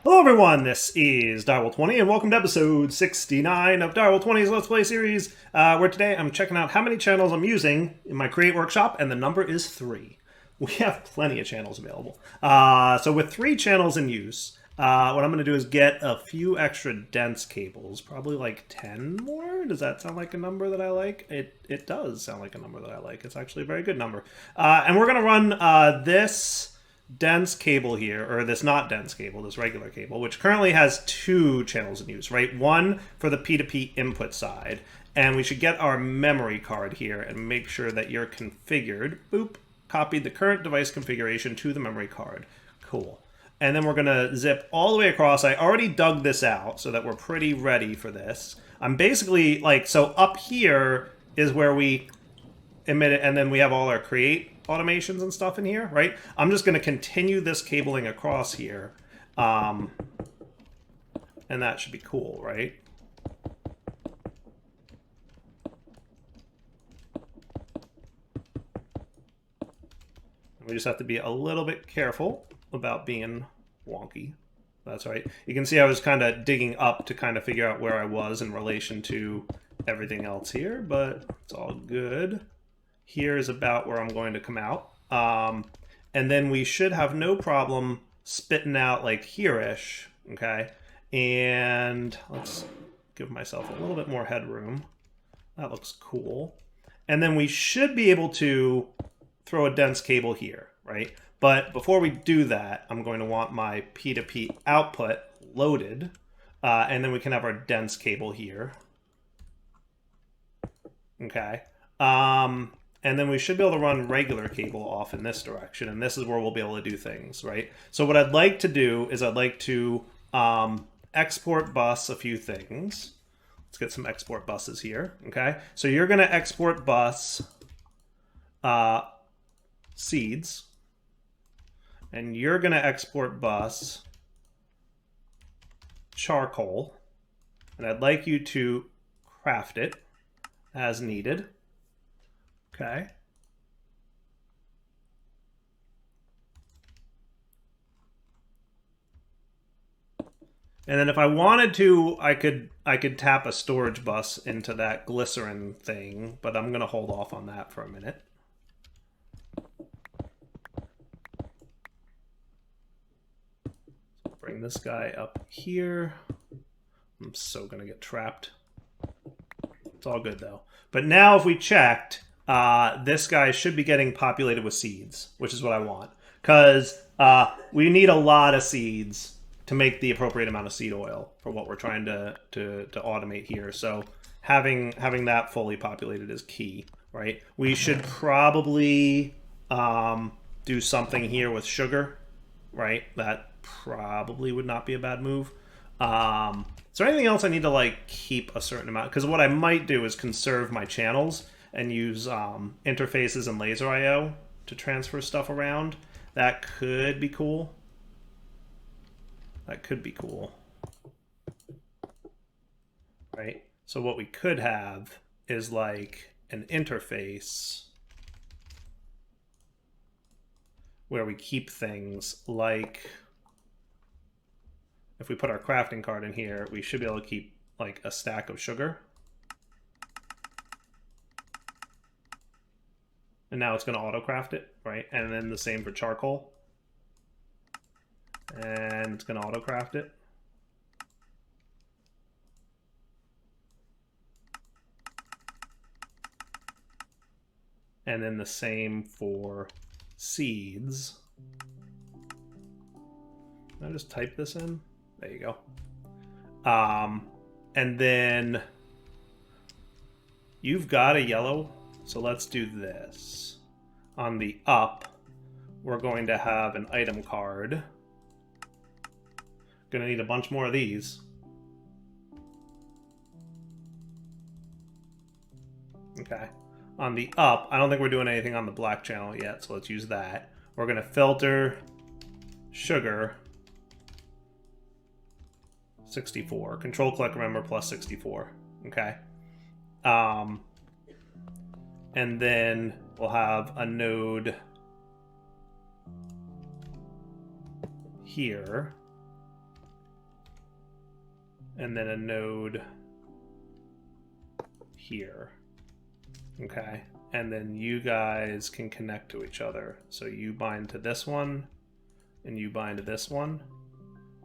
Hello everyone, this is Direwolf20 and welcome to episode 69 of Direwolf20's Let's Play series, where today I'm checking out how many channels I'm using in my Create Workshop, and the number is 3. We have plenty of channels available. So with 3 channels in use, what I'm going to do is get a few extra dense cables, probably like 10 more. Does that sound like a number that I like? It does sound like a number that I like. It's actually a very good number. And we're going to run this dense cable here, or this not dense cable, this regular cable, which currently has 2 channels in use, right? One for the P2P input side, and we should get our memory card here and make sure that you're configured. Boop. Copied the current device configuration to the memory card. Cool. And then we're going to zip all the way across. I already dug this out so that we're pretty ready for this. I'm basically like, so up here is where we emit it, and then we have all our create automations and stuff in here, right? I'm just going to continue this cabling across here, and that should be cool, right? We just have to be a little bit careful about being wonky. That's right. You can see I was kind of digging up to kind of figure out where I was in relation to everything else here, but it's all good. Here is about where I'm going to come out. And then we should have no problem spitting out like here-ish, okay? And let's give myself a little bit more headroom. That looks cool. And then we should be able to throw a dense cable here, right? But before we do that, I'm going to want my P2P output loaded, and then we can have our dense cable here. Okay. And then we should be able to run regular cable off in this direction, and this is where we'll be able to do things, right? So what I'd like to do is I'd like to export bus a few things. Let's get some export buses here, okay? So you're going to export bus seeds, and you're going to export bus charcoal, and I'd like you to craft it as needed. Okay. And then if I wanted to, I could tap a storage bus into that glycerin thing, but I'm going to hold off on that for a minute. Bring this guy up here. I'm so going to get trapped. It's all good though. But now if we checked, this guy should be getting populated with seeds, which is what I want. Because we need a lot of seeds to make the appropriate amount of seed oil for what we're trying to automate here. So having that fully populated is key, right? We should probably do something here with sugar, right? That probably would not be a bad move. Is there anything else I need to like keep a certain amount? Because what I might do is conserve my channels and use interfaces and laser IO to transfer stuff around. That could be cool. That could be cool. Right? So what we could have is like an interface where we keep things like, if we put our crafting card in here, we should be able to keep like a stack of sugar. And now it's going to auto-craft it, right? And then the same for charcoal. And it's going to auto-craft it. And then the same for seeds. Can I just type this in? There you go. And then you've got a yellow. So let's do this. On the up, we're going to have an item card. Gonna need a bunch more of these. Okay. On the up, I don't think we're doing anything on the black channel yet, so let's use that. We're gonna filter sugar 64. Control click, remember, plus 64. Okay. And then we'll have a node here and then a node here. Okay, and then you guys can connect to each other. So you bind to this one, and you bind to this one.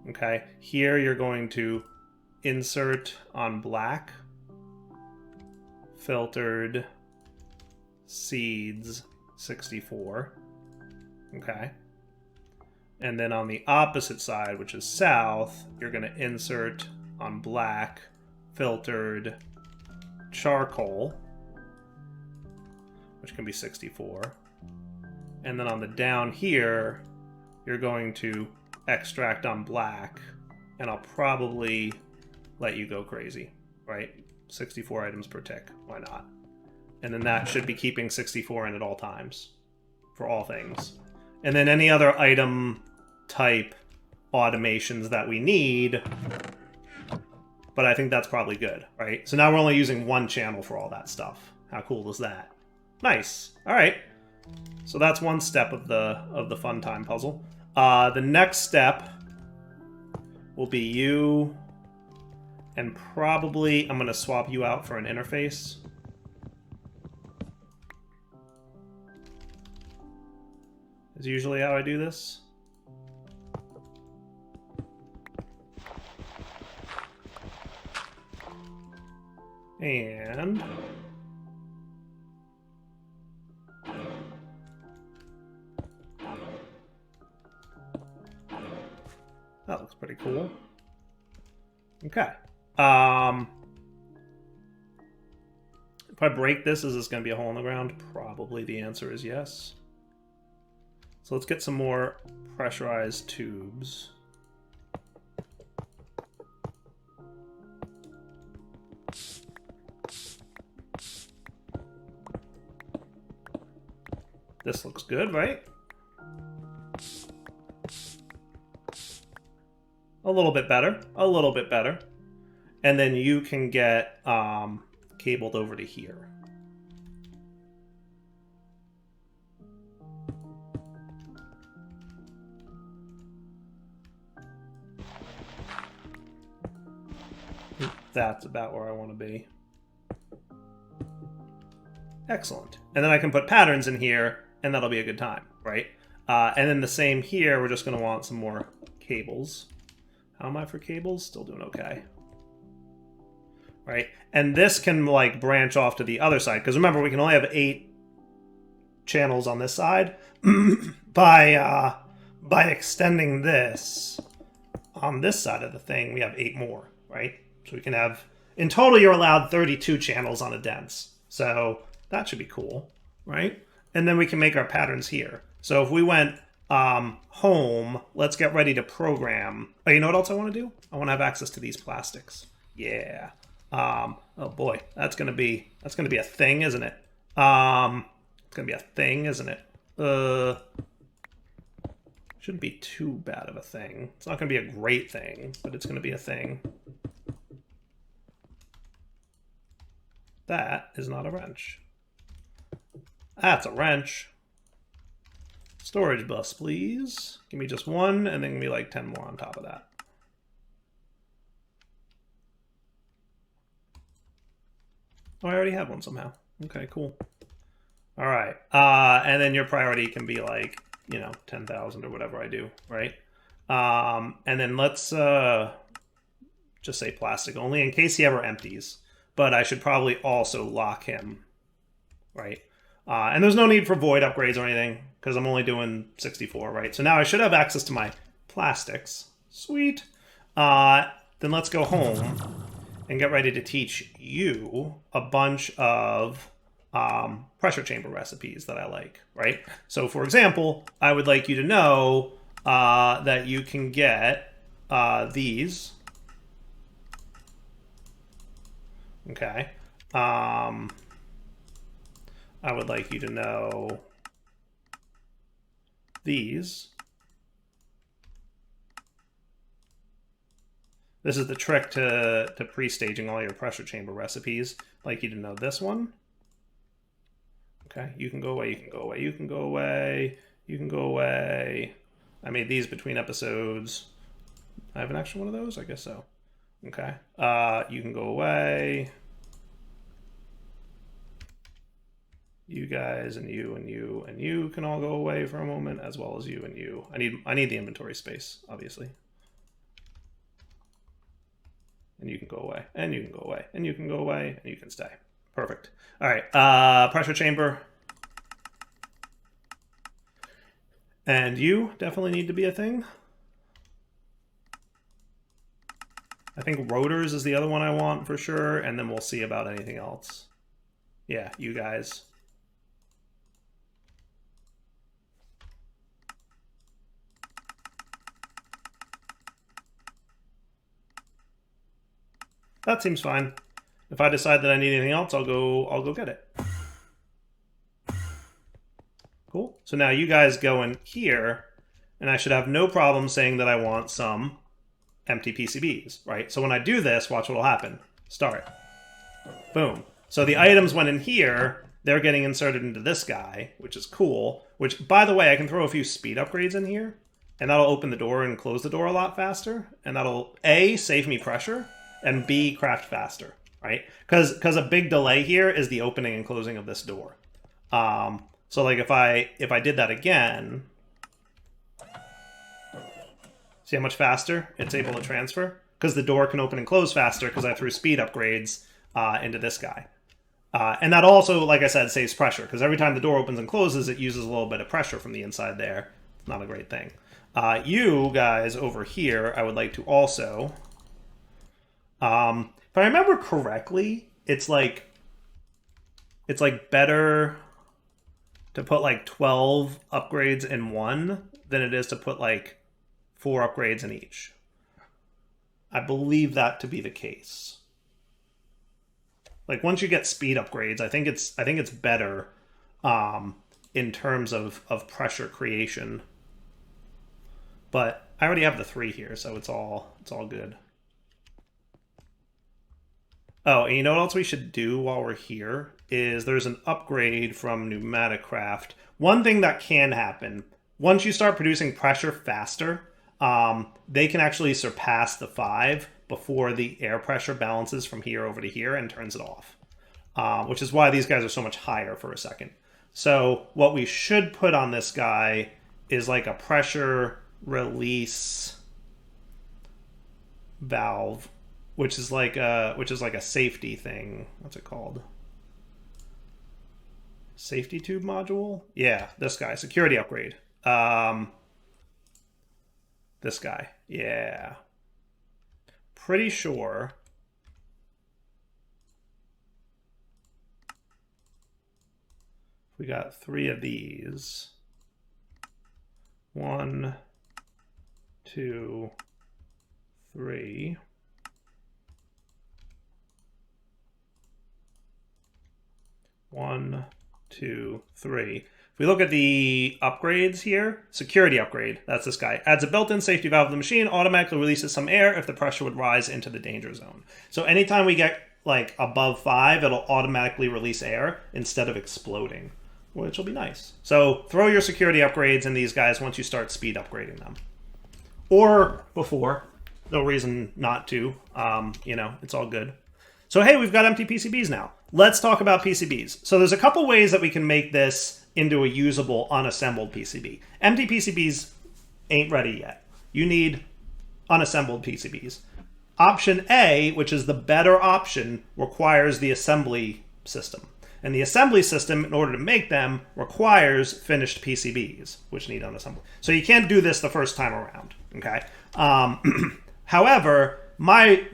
Okay, here you're going to insert on black, filtered seeds 64. Okay. And then on the opposite side, which is south, you're going to insert on black, filtered charcoal, which can be 64. And then on the down here, you're going to extract on black, and I'll probably let you go crazy, right? 64 items per tick, why not? And then that should be keeping 64 in at all times for all things. And then any other item type automations that we need, but I think that's probably good, right? So now we're only using one channel for all that stuff. How cool is that? Nice. All right. So that's one step of the fun time puzzle. The next step will be you, and probably I'm going to swap you out for an interface. Is usually how I do this. And that looks pretty cool. Okay. If I break this, is this going to be a hole in the ground? Probably the answer is yes. So let's get some more pressurized tubes. This looks good, right? A little bit better. A little bit better. And then you can get cabled over to here. That's about where I want to be. Excellent. And then I can put patterns in here, and that'll be a good time, right? And then the same here, we're just going to want some more cables. How am I for cables? Still doing okay. Right? And this can, like, branch off to the other side, because remember, we can only have 8 channels on this side. By extending this on this side of the thing, we have 8 more, right? So we can have, in total, you're allowed 32 channels on a dense. So that should be cool, right? And then we can make our patterns here. So if we went home, let's get ready to program. Oh, you know what else I want to do? I want to have access to these plastics. Yeah. Oh boy, that's gonna be a thing, isn't it? It's gonna be a thing, isn't it? Shouldn't be too bad of a thing. It's not gonna be a great thing, but it's gonna be a thing. That is not a wrench. That's a wrench. Storage bus, please. Give me just one, and then give me like 10 more on top of that. Oh, I already have one somehow. Okay, cool. All right. And then your priority can be like, 10,000 or whatever I do, right? And then let's just say plastic only in case he ever empties. But I should probably also lock him, right? And there's no need for void upgrades or anything because I'm only doing 64, right? So now I should have access to my plastics. Sweet. Then let's go home and get ready to teach you a bunch of pressure chamber recipes that I like, right? So for example, I would like you to know that you can get these. Okay. I would like you to know these. This is the trick to pre-staging all your pressure chamber recipes. I'd like you to know this one. Okay, you can go away, you can go away, you can go away, you can go away. I made these between episodes. I have an extra one of those? I guess so. Okay. You can go away. You guys and you and you and you can all go away for a moment, as well as you and you. I need the inventory space, obviously. And you can go away, and you can go away, and you can go away, and you can stay. Perfect. All right. Pressure chamber. And you definitely need to be a thing. I think rotors is the other one I want for sure, and then we'll see about anything else. Yeah, you guys. That seems fine. If I decide that I need anything else, I'll go get it. Cool. So now you guys go in here, and I should have no problem saying that I want some empty PCBs, right? So when I do this, watch what will happen. Start. Boom. So the items went in here, they're getting inserted into this guy, which is cool. Which, by the way, I can throw a few speed upgrades in here, and that'll open the door and close the door a lot faster, and that'll, A, save me pressure, and B, craft faster, right? Because a big delay here is the opening and closing of this door. So like if I did that again, see how much faster it's able to transfer? Because the door can open and close faster because I threw speed upgrades into this guy. And that also, like I said, saves pressure, because every time the door opens and closes, it uses a little bit of pressure from the inside there. It's not a great thing. You guys over here, I would like to also... if I remember correctly, it's like better to put like 12 upgrades in one than it is to put like 4 upgrades in each. I believe that to be the case. Like once you get speed upgrades, I think it's better in terms of pressure creation. But I already have the 3 here, so it's all good. Oh, and you know what else we should do while we're here is there's an upgrade from Pneumatic Craft. One thing that can happen, once you start producing pressure faster, they can actually surpass the 5 before the air pressure balances from here over to here and turns it off. Which is why these guys are so much higher for a second. So what we should put on this guy is like a pressure release valve, which is like a safety thing. What's it called? Safety tube module? Yeah, this guy. Security upgrade. This guy. Yeah. Pretty sure. We got 3 of these. 1, 2, 3. 1, 2, 3. If we look at the upgrades here, security upgrade, that's this guy. Adds a built-in safety valve to the machine, automatically releases some air if the pressure would rise into the danger zone. So anytime we get like above 5, it'll automatically release air instead of exploding, which will be nice. So throw your security upgrades in these guys once you start speed upgrading them. Or before, no reason not to, you know, it's all good. So hey, we've got empty PCBs now. Let's talk about PCBs. So there's a couple ways that we can make this into a usable unassembled PCB. Empty PCBs ain't ready yet. You need unassembled PCBs. Option A, which is the better option, requires the assembly system. And the assembly system, in order to make them, requires finished PCBs, which need unassembled. So you can't do this the first time around, okay? However, my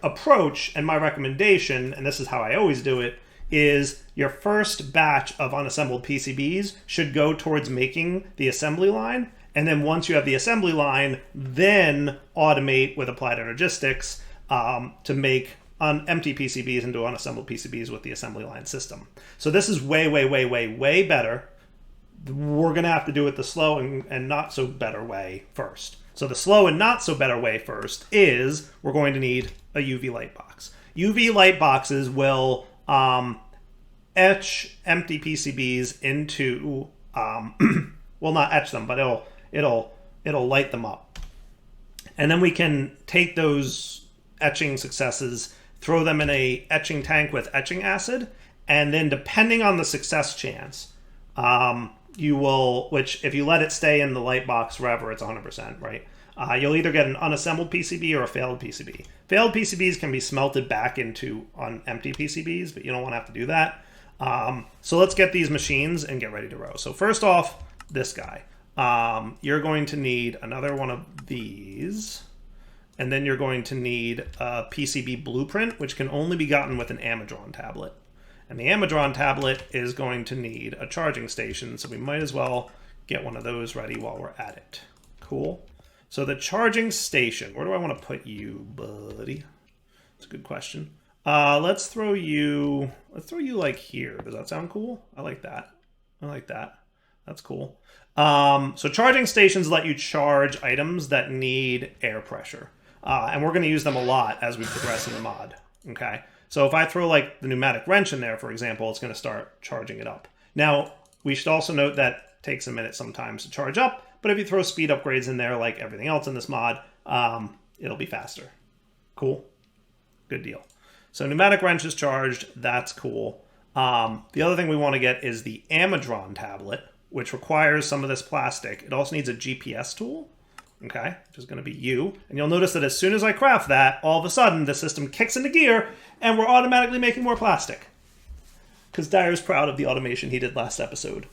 approach and my recommendation, and this is how I always do it, is your first batch of unassembled PCBs should go towards making the assembly line, and then once you have the assembly line, then automate with applied energistics to make empty PCBs into unassembled PCBs with the assembly line system. So this is way, way, way, way, way better. We're going to have to do it the slow and not so better way first. So the slow and not so better way first is we're going to need a UV light box. UV light boxes will etch empty PCBs into, well, not etch them, but it'll light them up. And then we can take those etching successes, throw them in a etching tank with etching acid, and then depending on the success chance, you will, which if you let it stay in the light box forever, it's 100%, right? You'll either get an unassembled PCB or a failed PCB. Failed PCBs can be smelted back into on empty PCBs, but you don't want to have to do that. So let's get these machines and get ready to row. So first off, this guy. You're going to need another one of these, and then you're going to need a PCB blueprint, which can only be gotten with an amadron tablet. And the amadron tablet is going to need a charging station, so we might as well get one of those ready while we're at it. Cool. So the charging station, where do I want to put you, buddy? That's a good question. Let's throw you like here. Does that sound cool? I like that. I like that. That's cool. So charging stations let you charge items that need air pressure. And we're going to use them a lot as we progress in the mod. Okay. So if I throw like the pneumatic wrench in there, for example, it's going to start charging it up. Now, we should also note that it takes a minute sometimes to charge up, but if you throw speed upgrades in there like everything else in this mod, it'll be faster. Cool. Good deal. So pneumatic wrench is charged. That's cool. The other thing we want to get is the amadron tablet, which requires some of this plastic. It also needs a GPS tool. Okay, which is going to be you. And you'll notice that as soon as I craft that, all of a sudden the system kicks into gear and we're automatically making more plastic. Because Dyer's proud of the automation he did last episode.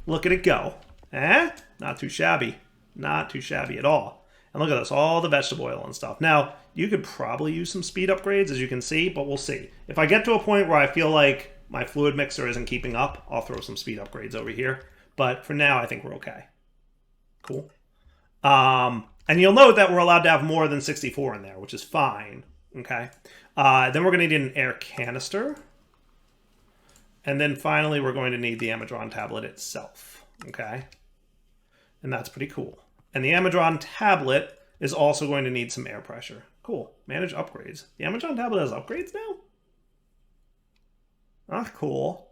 Look at it go. Eh? Not too shabby. Not too shabby at all. And look at this, all the vegetable oil and stuff. Now, you could probably use some speed upgrades, as you can see, but we'll see. If I get to a point where I feel like my fluid mixer isn't keeping up, I'll throw some speed upgrades over here. But for now, I think we're okay. Cool. And you'll note that we're allowed to have more than 64 in there, which is fine. Okay. Then we're going to need an air canister. And then finally, we're going to need the amadron tablet itself. Okay. And that's pretty cool. And the amadron tablet is also going to need some air pressure. Cool. Manage upgrades. The amadron tablet has upgrades now? Ah, cool.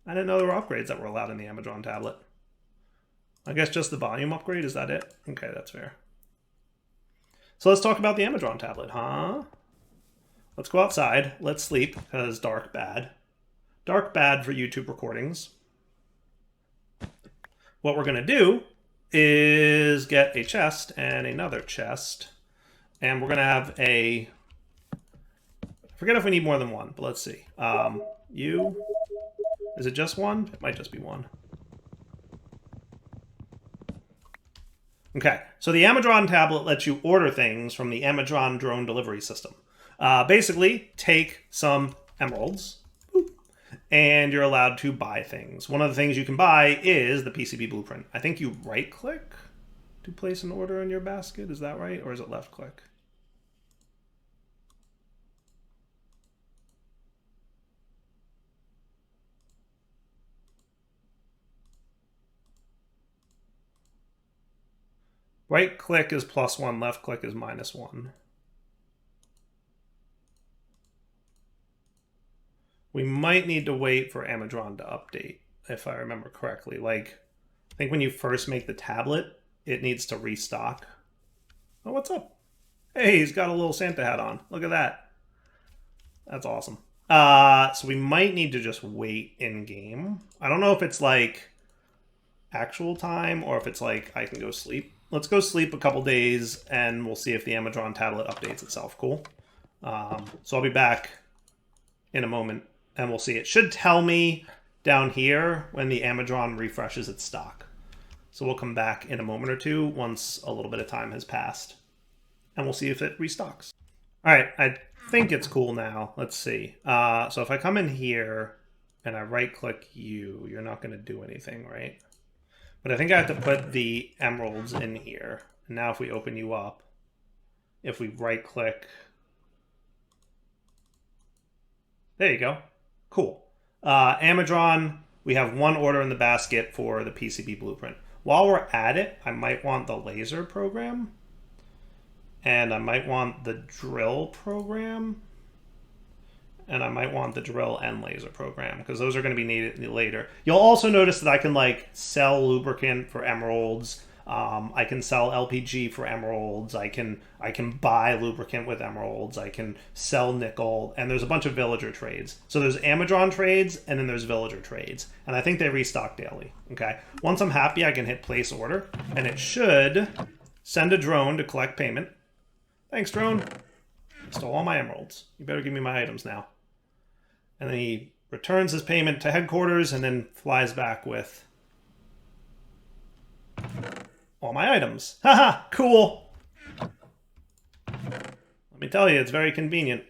I didn't know there were upgrades that were allowed in the amadron tablet. I guess just the volume upgrade, is that it? Okay, that's fair. So let's talk about the amadron tablet, huh? Let's go outside. Let's sleep, because dark bad. Dark bad for YouTube recordings. What we're going to do is get a chest and another chest. And we're going to have a... I forget if we need more than one, but let's see. Is it just one? It might just be one. Okay, so the amadron tablet lets you order things from the amadron drone delivery system. Basically, take some emeralds, and you're allowed to buy things. One of the things you can buy is the PCB blueprint. I think you right-click to place an order in your basket. Is that right? Or is it left-click? Right-click is +1, left-click is -1. We might need to wait for amadron to update, if I remember correctly. Like, I think when you first make the tablet, it needs to restock. Oh, what's up? Hey, he's got a little Santa hat on. Look at that. That's awesome. So we might need to just wait in-game. I don't know if it's like actual time or if it's like I can go sleep. Let's go sleep a couple days and we'll see if the amadron tablet updates itself. Cool. So I'll be back in a moment and we'll see. It should tell me down here when the amadron refreshes its stock. So we'll come back in a moment or two once a little bit of time has passed and we'll see if it restocks. All right, I think it's cool now. Let's see. So if I come in here and I right-click you, you're not going to do anything, right? But I think I have to put the emeralds in here. And now if we open you up, if we right-click... There you go. Cool. Amadron, we have one order in the basket for the PCB blueprint. While we're at it, I might want the laser program. And I might want the drill program. And I might want the drill and laser program, because those are going to be needed later. You'll also notice that I can like sell lubricant for emeralds. I can sell LPG for emeralds. I can buy lubricant with emeralds. I can sell nickel, and there's a bunch of villager trades. So there's amadron trades, and then there's villager trades, and I think they restock daily. Okay. Once I'm happy, I can hit place order, and it should send a drone to collect payment. Thanks, drone. Stole all my emeralds. You better give me my items now. And then he returns his payment to headquarters and then flies back with all my items. Haha, cool. Let me tell you, it's very convenient.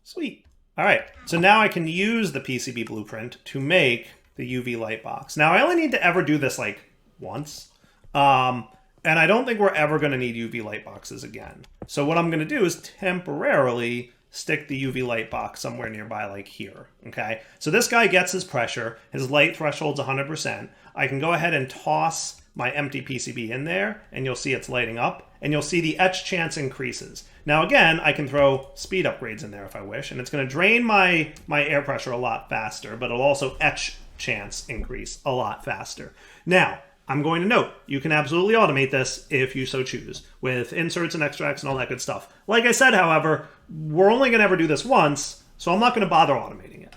Sweet. All right, so now I can use the PCB blueprint to make the UV light box. Now, I only need to ever do this like once. And I don't think we're ever going to need UV light boxes again. So what I'm going to do is temporarily stick the UV light box somewhere nearby, like here, okay? So this guy gets his pressure, his light threshold's 100%. I can go ahead and toss my empty PCB in there, and you'll see it's lighting up, and you'll see the etch chance increases. Now again, I can throw speed upgrades in there if I wish, and it's going to drain my air pressure a lot faster, but it'll also etch chance increase a lot faster. Now, I'm going to note, you can absolutely automate this if you so choose, with inserts and extracts and all that good stuff. Like I said, however, we're only going to ever do this once, so I'm not going to bother automating it.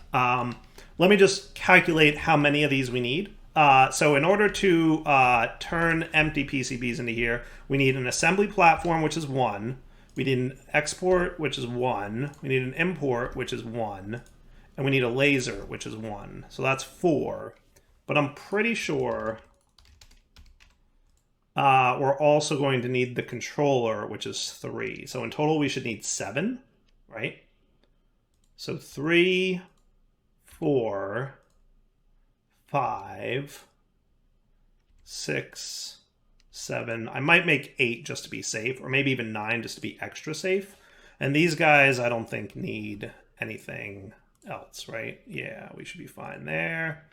Let me just calculate how many of these we need. So in order to turn empty PCBs into here, we need an assembly platform, which is 1. We need an export, which is 1. We need an import, which is 1. And we need a laser, which is 1. So that's 4. But I'm pretty sure we're also going to need the controller, which is 3. So in total, we should need 7, right? So 3, 4, 5, 6, 7. I might make 8 just to be safe, or maybe even 9 just to be extra safe. And these guys, I don't think need anything else, right? Yeah, we should be fine there.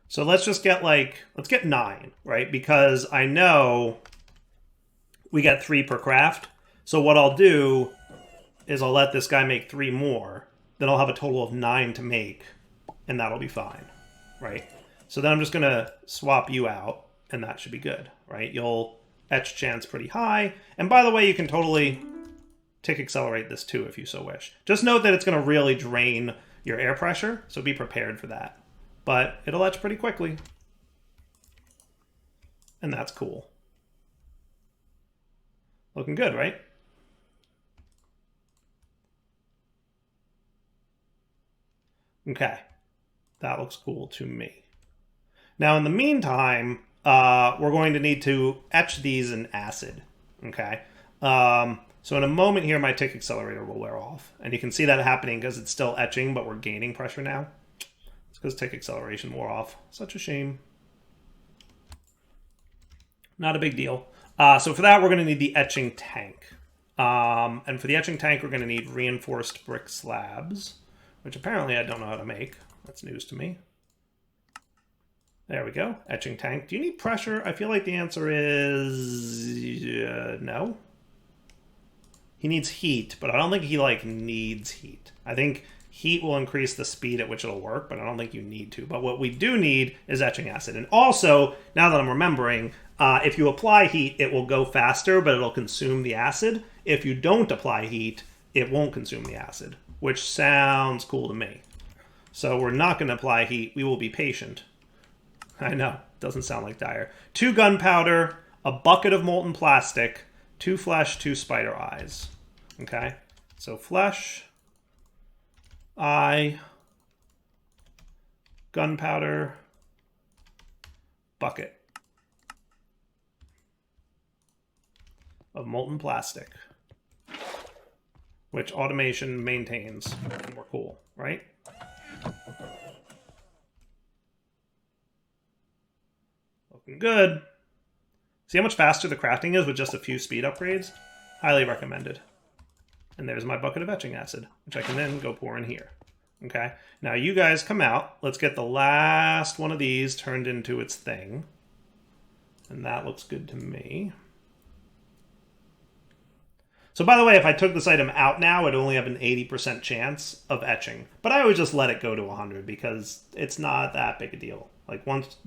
So let's just get let's get 9, right? Because I know we get 3 per craft. So what I'll do is I'll let this guy make 3 more. Then I'll have a total of 9 to make, and that'll be fine, right? So then I'm just gonna swap you out, and that should be good, right? You'll etch chance pretty high. And by the way, you can totally tick accelerate this too if you so wish. Just note that it's gonna really drain your air pressure, so be prepared for that. But it'll etch pretty quickly. And that's cool. Looking good, right? Okay. That looks cool to me. Now, in the meantime, we're going to need to etch these in acid. Okay? So in a moment here, my tick accelerator will wear off. And you can see that happening because it's still etching, but we're gaining pressure now. Because tick acceleration wore off. Such a shame. Not a big deal. So for that, we're going to need the etching tank. And for the etching tank, we're going to need reinforced brick slabs, which apparently I don't know how to make. That's news to me. There we go. Etching tank. Do you need pressure? I feel like the answer is no. He needs heat, but I don't think he needs heat. I think heat will increase the speed at which it'll work, but I don't think you need to. But what we do need is etching acid. And also, now that I'm remembering, if you apply heat, it will go faster, but it'll consume the acid. If you don't apply heat, it won't consume the acid, which sounds cool to me. So we're not going to apply heat. We will be patient. I know, doesn't sound like dire. 2 gunpowder, a bucket of molten plastic, 2 flesh, 2 spider eyes. Okay, so flesh, eye, gunpowder, bucket of molten plastic, which automation maintains, and we're cool, right? Looking good. See how much faster the crafting is with just a few speed upgrades? Highly recommended. And there's my bucket of etching acid, which I can then go pour in here. Okay, now you guys come out. Let's get the last one of these turned into its thing. And that looks good to me. So by the way, if I took this item out now, it'd only have an 80% chance of etching. But I would just let it go to 100 because it's not that big a deal. Like once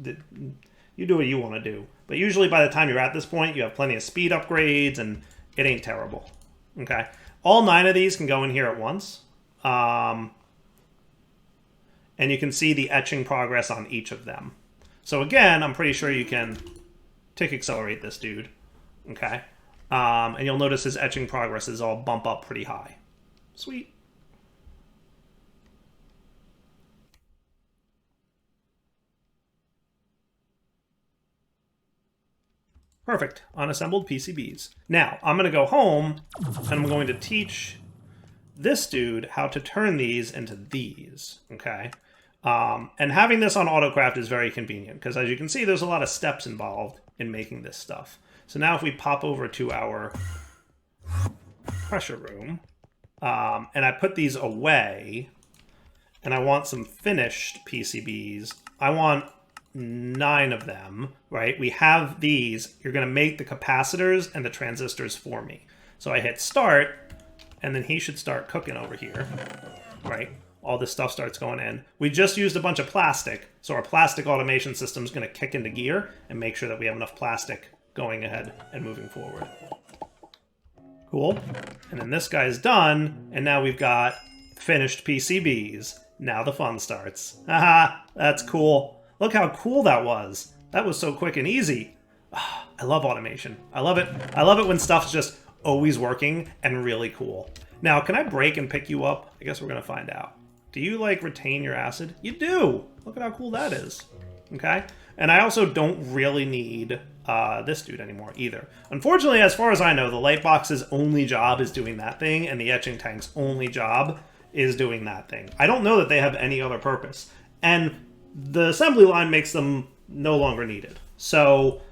You do what you want to do. But usually by the time you're at this point, you have plenty of speed upgrades, and it ain't terrible. Okay? All 9 of these can go in here at once. And you can see the etching progress on each of them. So again, I'm pretty sure you can tick accelerate this dude. Okay? And you'll notice his etching progress is all bump up pretty high. Sweet. Perfect. Unassembled PCBs. Now, I'm going to go home, and I'm going to teach this dude how to turn these into these, okay? And having this on AutoCraft is very convenient, because as you can see, there's a lot of steps involved in making this stuff. So now if we pop over to our pressure room, and I put these away, and I want some finished PCBs, I want 9 of them, right? We have these. You're going to make the capacitors and the transistors for me. So I hit start, and then he should start cooking over here, right? All this stuff starts going in. We just used a bunch of plastic, so our plastic automation system is going to kick into gear and make sure that we have enough plastic going ahead and moving forward. Cool. And then this guy's done, and now we've got finished PCBs. Now the fun starts. Haha, that's cool. Look how cool that was. That was so quick and easy. I love automation. I love it. I love it when stuff's just always working and really cool. Now, can I break and pick you up? I guess we're going to find out. Do you, like, retain your acid? You do! Look at how cool that is. Okay? And I also don't really need this dude anymore either. Unfortunately, as far as I know, the Lightbox's only job is doing that thing, and the etching tank's only job is doing that thing. I don't know that they have any other purpose. And the assembly line makes them no longer needed. So,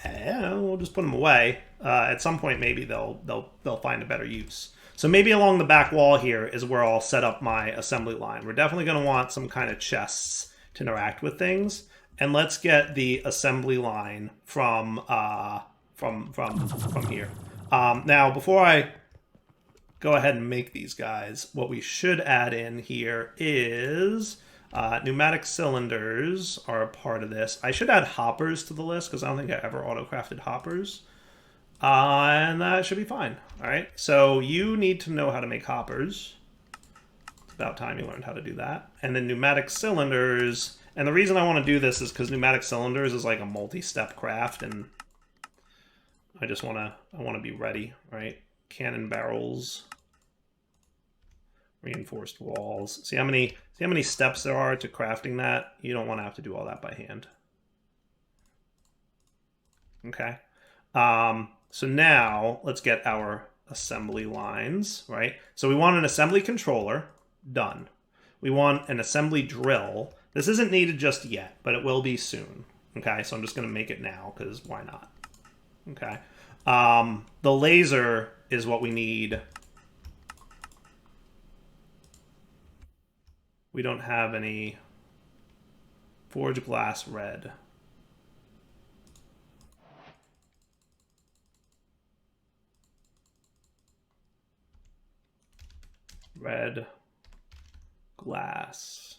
we'll just put them away. At some point, maybe they'll find a better use. So maybe along the back wall here is where I'll set up my assembly line. We're definitely going to want some kind of chests to interact with things. And let's get the assembly line from here. Now, before I go ahead and make these guys, what we should add in here is pneumatic cylinders are a part of this. I should add hoppers to the list because I don't think I ever auto-crafted hoppers. And that should be fine. All right, so you need to know how to make hoppers. It's about time you learned how to do that. And then pneumatic cylinders. And the reason I want to do this is because pneumatic cylinders is like a multi-step craft, and I want to be ready, right? Cannon barrels, reinforced walls. See how many steps there are to crafting that? You don't want to have to do all that by hand. Okay. So now let's get our assembly lines, right? So we want an assembly controller, done. We want an assembly drill. This isn't needed just yet, but it will be soon. Okay, so I'm just going to make it now because why not? Okay. The laser is what we need. We don't have any forged glass red. Red glass.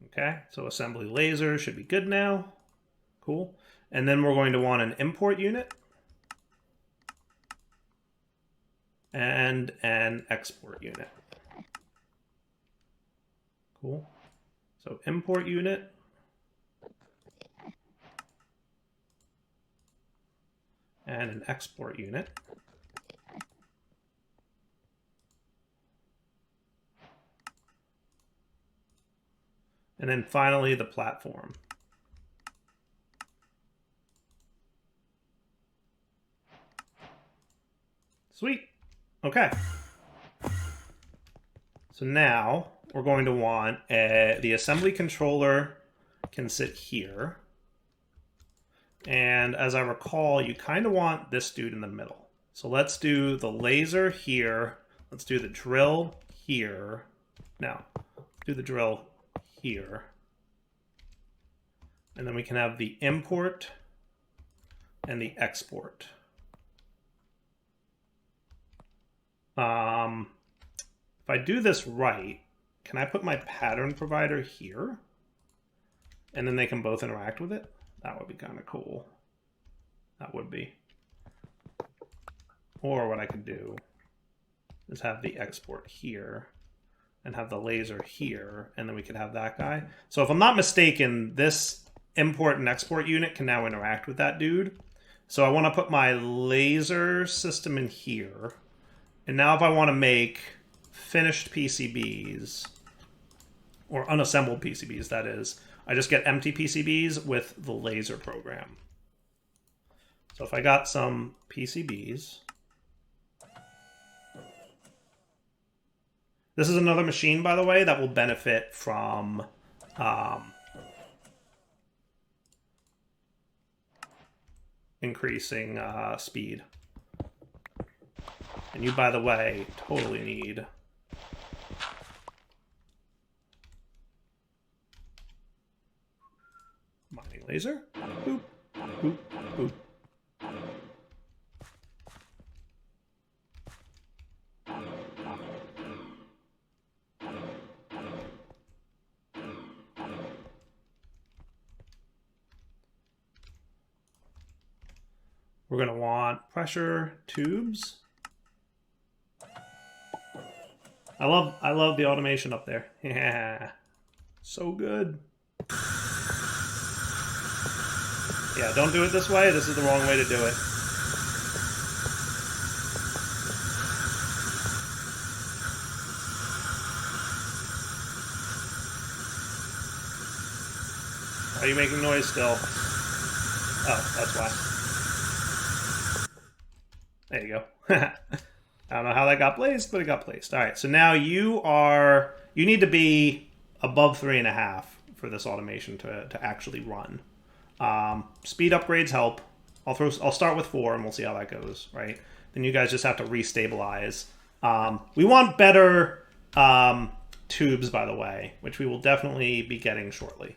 Okay, so assembly laser should be good now. Cool. And then we're going to want an import unit and an export unit. Cool. So import unit. And an export unit. And then finally the platform. Sweet. Okay. So now we're going to want the assembly controller can sit here. And as I recall, you kind of want this dude in the middle. So let's do the laser here. Let's do the drill here. Now, do the drill here. And then we can have the import and the export. If I do this right, can I put my pattern provider here? And then they can both interact with it? That would be kind of cool. That would be. Or what I could do is have the export here and have the laser here, and then we could have that guy. So if I'm not mistaken, this import and export unit can now interact with that dude. So I want to put my laser system in here. And now if I want to make finished PCBs, or unassembled PCBs, that is, I just get empty PCBs with the laser program. So if I got some PCBs, this is another machine, by the way, that will benefit from increasing speed. And you, by the way, totally need mining laser. Boop, boop, boop. We're going to want pressure tubes. I love the automation up there. Yeah. So good. Yeah, don't do it this way. This is the wrong way to do it. Are you making noise still? Oh, that's why. There you go. I don't know how that got placed, but it got placed. All right, so now you need to be above 3.5 for this automation to actually run. Speed upgrades help. I'll start with 4 and we'll see how that goes, right? Then you guys just have to restabilize. We want better tubes, by the way, which we will definitely be getting shortly.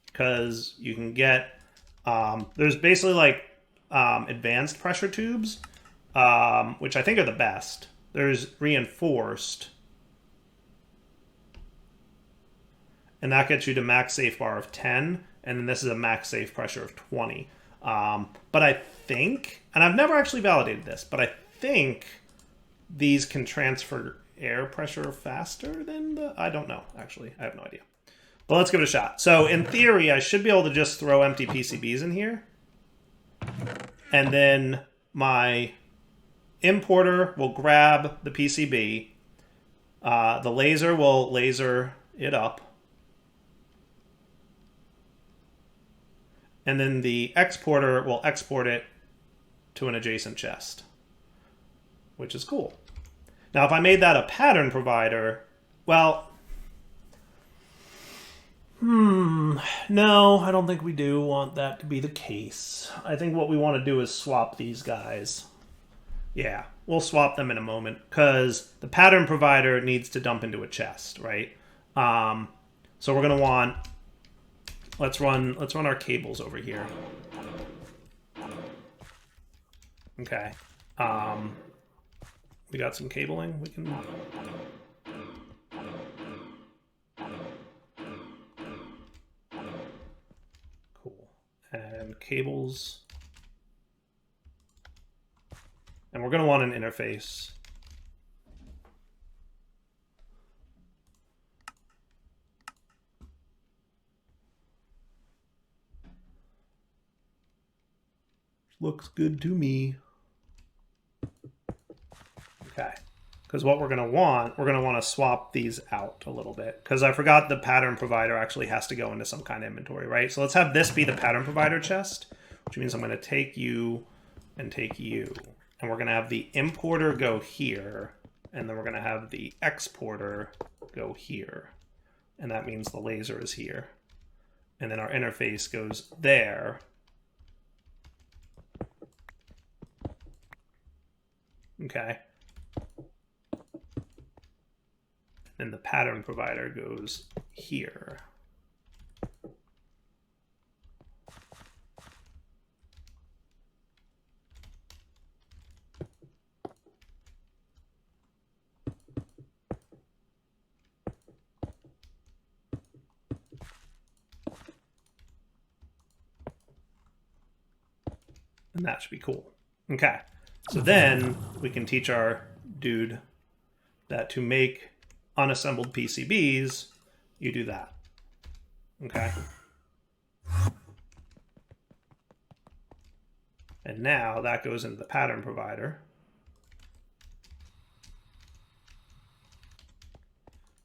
Because you can get, there's basically like advanced pressure tubes, which I think are the best. There's reinforced. And that gets you to max safe bar of 10. And then this is a max safe pressure of 20. But I think, and I've never actually validated this, but I think these can transfer air pressure faster than the, I don't know, actually. I have no idea. But let's give it a shot. So in theory, I should be able to just throw empty PCBs in here. And then my importer will grab the PCB. The laser will laser it up. And then the exporter will export it to an adjacent chest, which is cool. Now, if I made that a pattern provider, well, no, I don't think we do want that to be the case. I think what we want to do is swap these guys. Yeah, we'll swap them in a moment because the pattern provider needs to dump into a chest, right? So we're gonna want. Let's run our cables over here. Okay. We got some cabling. We can. Cool. And cables. And we're going to want an interface. Looks good to me. Okay. Because what we're going to want to swap these out a little bit. Because I forgot the pattern provider actually has to go into some kind of inventory, right? So let's have this be the pattern provider chest, which means I'm going to take you and take you. And we're going to have the importer go here. And then we're going to have the exporter go here. And that means the laser is here. And then our interface goes there. Okay. And the pattern provider goes here. And that should be cool. Okay, so then we can teach our dude that to make unassembled PCBs, you do that. Okay. And now that goes into the pattern provider.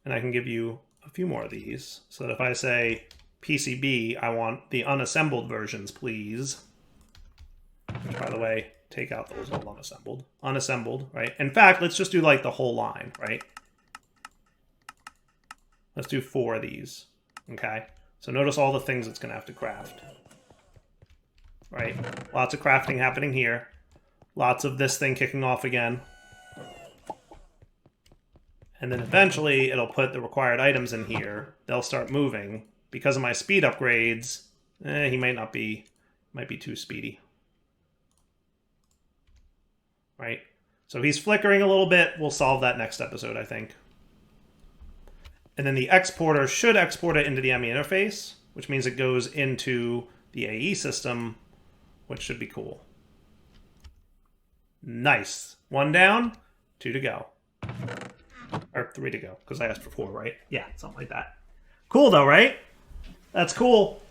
And I can give you a few more of these, so that if I say PCB, I want the unassembled versions, please. Which, by the way, take out those all unassembled. Unassembled, right? In fact, let's just do like the whole line, right? Let's do 4 of these, okay? So notice all the things it's gonna have to craft. Right? Lots of crafting happening here. Lots of this thing kicking off again. And then eventually it'll put the required items in here. They'll start moving. Because of my speed upgrades, he might be too speedy. Right? So he's flickering a little bit. We'll solve that next episode, I think. And then the exporter should export it into the ME interface, which means it goes into the AE system, which should be cool. Nice. 1 down, 2 to go. Or 3 to go, because I asked for 4, right? Yeah, something like that. Cool, though, right? That's cool.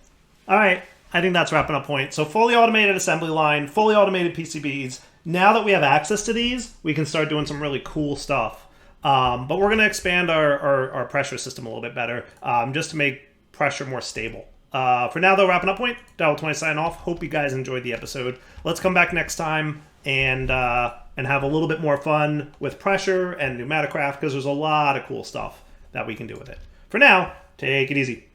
All right, I think that's wrapping up point. So fully automated assembly line, fully automated PCBs. Now that we have access to these, we can start doing some really cool stuff. But we're going to expand our pressure system a little bit better, just to make pressure more stable. For now, though, wrapping up point. Darwell20 sign off. Hope you guys enjoyed the episode. Let's come back next time and have a little bit more fun with pressure and pneumatic craft, because there's a lot of cool stuff that we can do with it. For now, take it easy.